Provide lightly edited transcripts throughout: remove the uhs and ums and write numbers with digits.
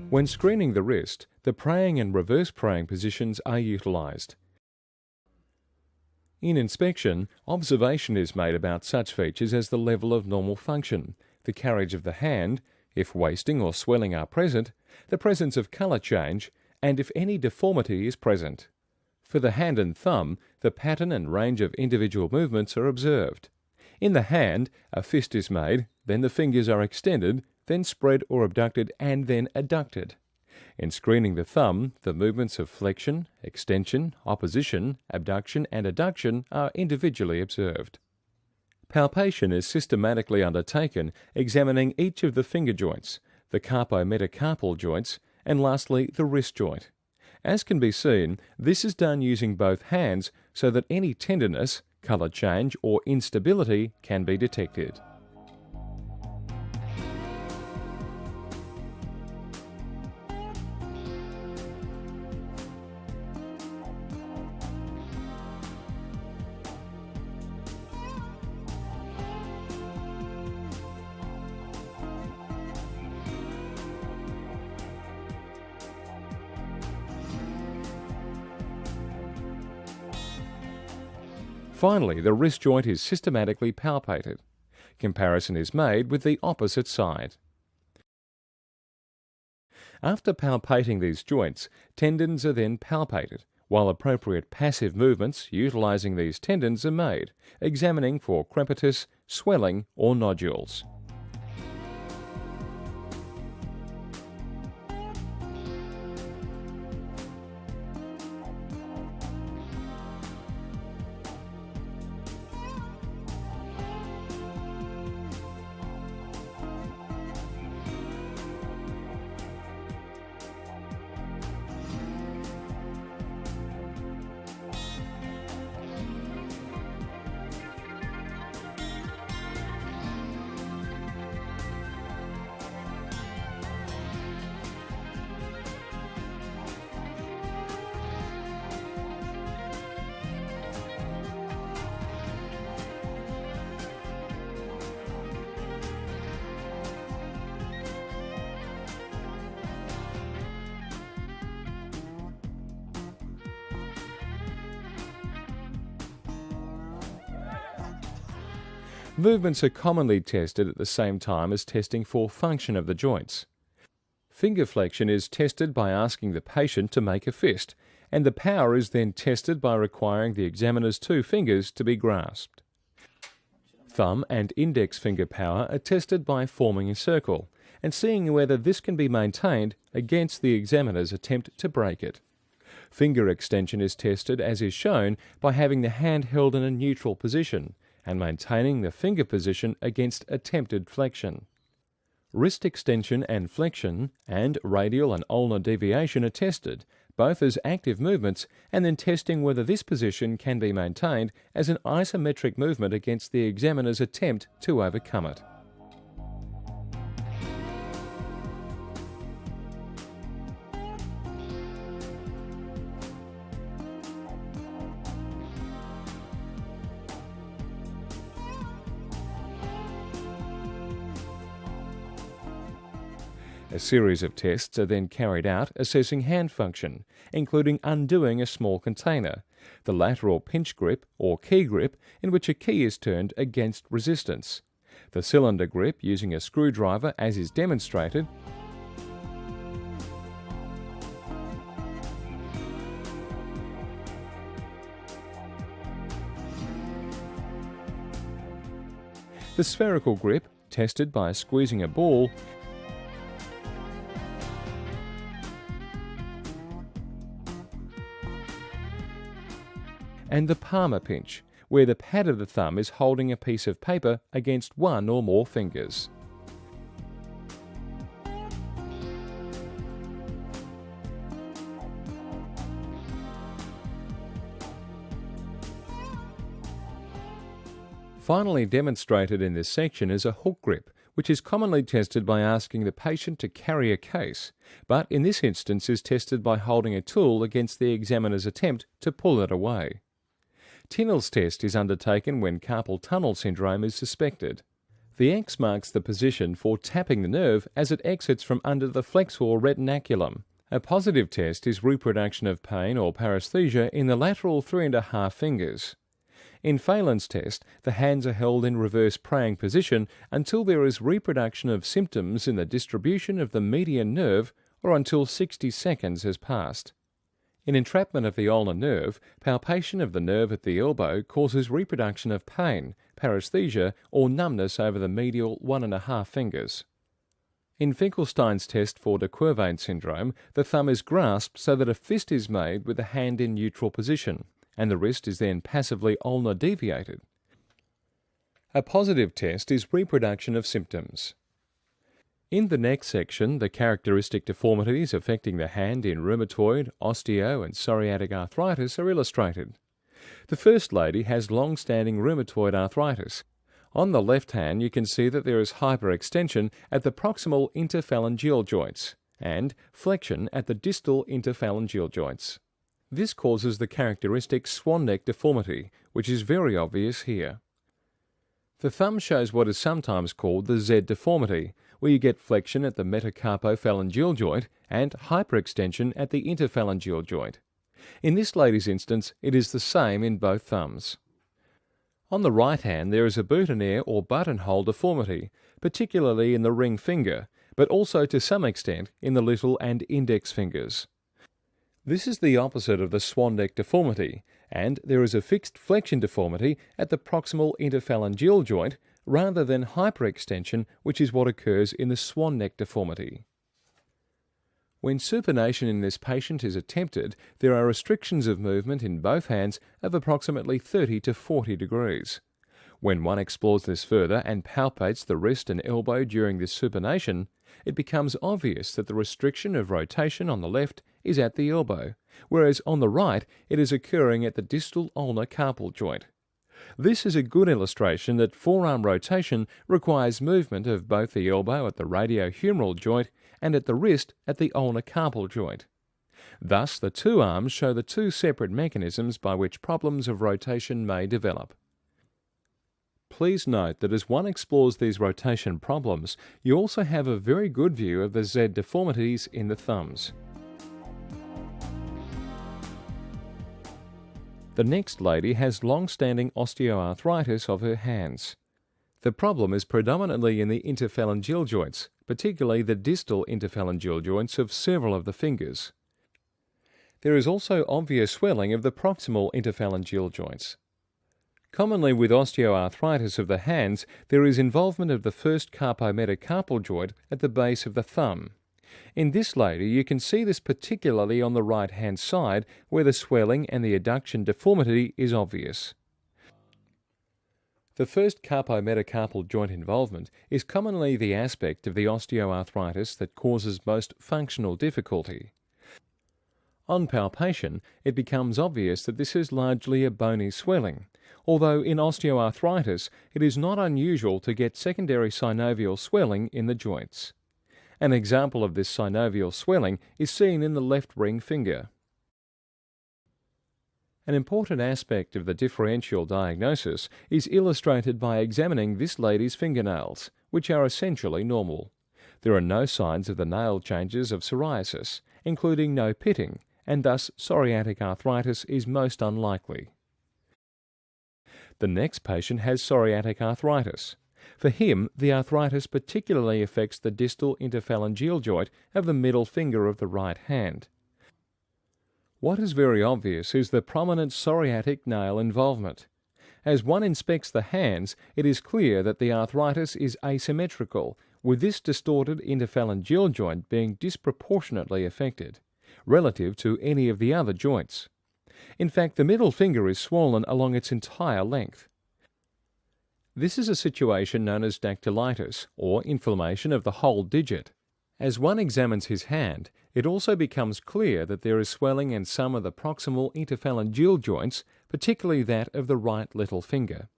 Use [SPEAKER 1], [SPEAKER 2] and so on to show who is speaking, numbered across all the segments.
[SPEAKER 1] When screening the wrist, the praying and reverse praying positions are utilised. In inspection, observation is made about such features as the level of normal function, the carriage of the hand, if wasting or swelling are present, the presence of colour change, and if any deformity is present. For the hand and thumb, the pattern and range of individual movements are observed. In the hand, a fist is made, then the fingers are extended, then spread or abducted, and then adducted. In screening the thumb, the movements of flexion, extension, opposition, abduction, and adduction are individually observed. Palpation is systematically undertaken, examining each of the finger joints, the carpo-metacarpal joints, and lastly the wrist joint. As can be seen, this is done using both hands so that any tenderness, colour change, or instability can be detected. Finally, the wrist joint is systematically palpated. Comparison is made with the opposite side. After palpating these joints, tendons are then palpated, while appropriate passive movements utilising these tendons are made, examining for crepitus, swelling or nodules. Movements are commonly tested at the same time as testing for function of the joints. Finger flexion is tested by asking the patient to make a fist, and the power is then tested by requiring the examiner's two fingers to be grasped. Thumb and index finger power are tested by forming a circle and seeing whether this can be maintained against the examiner's attempt to break it. Finger extension is tested as is shown by having the hand held in a neutral position and maintaining the finger position against attempted flexion. Wrist extension and flexion and radial and ulnar deviation are tested, both as active movements, and then testing whether this position can be maintained as an isometric movement against the examiner's attempt to overcome it. A series of tests are then carried out assessing hand function, including undoing a small container, the lateral pinch grip or key grip in which a key is turned against resistance, the cylinder grip using a screwdriver as is demonstrated, the spherical grip tested by squeezing a ball, and the palmar pinch, where the pad of the thumb is holding a piece of paper against one or more fingers. Finally demonstrated in this section is a hook grip, which is commonly tested by asking the patient to carry a case, but in this instance is tested by holding a tool against the examiner's attempt to pull it away. Tinel's test is undertaken when carpal tunnel syndrome is suspected. The X marks the position for tapping the nerve as it exits from under the flexor retinaculum. A positive test is reproduction of pain or paresthesia in the lateral 3.5 fingers. In Phelan's test, the hands are held in reverse praying position until there is reproduction of symptoms in the distribution of the median nerve or until 60 seconds has passed. In entrapment of the ulnar nerve, palpation of the nerve at the elbow causes reproduction of pain, paresthesia, or numbness over the medial 1.5 fingers. In Finkelstein's test for de Quervain syndrome, the thumb is grasped so that a fist is made with the hand in neutral position, and the wrist is then passively ulnar deviated. A positive test is reproduction of symptoms. In the next section, the characteristic deformities affecting the hand in rheumatoid, osteo and psoriatic arthritis are illustrated. The first lady has long-standing rheumatoid arthritis. On the left hand you can see that there is hyperextension at the proximal interphalangeal joints and flexion at the distal interphalangeal joints. This causes the characteristic swan neck deformity, which is very obvious here. The thumb shows what is sometimes called the Z deformity, where you get flexion at the metacarpophalangeal joint and hyperextension at the interphalangeal joint. In this lady's instance, it is the same in both thumbs. On the right hand there is a boutonniere or buttonhole deformity, particularly in the ring finger, but also to some extent in the little and index fingers. This is the opposite of the swan neck deformity, and there is a fixed flexion deformity at the proximal interphalangeal joint rather than hyperextension, which is what occurs in the swan neck deformity. When supination in this patient is attempted, there are restrictions of movement in both hands of approximately 30 to 40 degrees. When one explores this further and palpates the wrist and elbow during this supination, it becomes obvious that the restriction of rotation on the left is at the elbow, whereas on the right it is occurring at the distal ulnar carpal joint. This is a good illustration that forearm rotation requires movement of both the elbow at the radiohumeral joint and at the wrist at the ulnar carpal joint. Thus, the two arms show the two separate mechanisms by which problems of rotation may develop. Please note that as one explores these rotation problems, you also have a very good view of the Z deformities in the thumbs. The next lady has long-standing osteoarthritis of her hands. The problem is predominantly in the interphalangeal joints, particularly the distal interphalangeal joints of several of the fingers. There is also obvious swelling of the proximal interphalangeal joints. Commonly with osteoarthritis of the hands, there is involvement of the first carpometacarpal joint at the base of the thumb. In this lady, you can see this particularly on the right-hand side, where the swelling and the adduction deformity is obvious. The first carpometacarpal joint involvement is commonly the aspect of the osteoarthritis that causes most functional difficulty. On palpation, it becomes obvious that this is largely a bony swelling, although in osteoarthritis it is not unusual to get secondary synovial swelling in the joints. An example of this synovial swelling is seen in the left ring finger. An important aspect of the differential diagnosis is illustrated by examining this lady's fingernails, which are essentially normal. There are no signs of the nail changes of psoriasis, including no pitting, and thus psoriatic arthritis is most unlikely. The next patient has psoriatic arthritis. For him, the arthritis particularly affects the distal interphalangeal joint of the middle finger of the right hand. What is very obvious is the prominent psoriatic nail involvement. As one inspects the hands, it is clear that the arthritis is asymmetrical, with this distorted interphalangeal joint being disproportionately affected, relative to any of the other joints. In fact, the middle finger is swollen along its entire length. This is a situation known as dactylitis, or inflammation of the whole digit. As one examines his hand, it also becomes clear that there is swelling in some of the proximal interphalangeal joints, particularly that of the right little finger.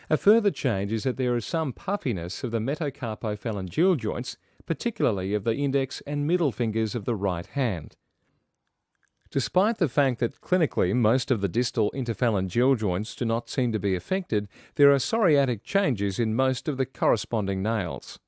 [SPEAKER 1] A further change is that there is some puffiness of the metacarpophalangeal joints, particularly of the index and middle fingers of the right hand. Despite the fact that clinically most of the distal interphalangeal joints do not seem to be affected, there are psoriatic changes in most of the corresponding nails.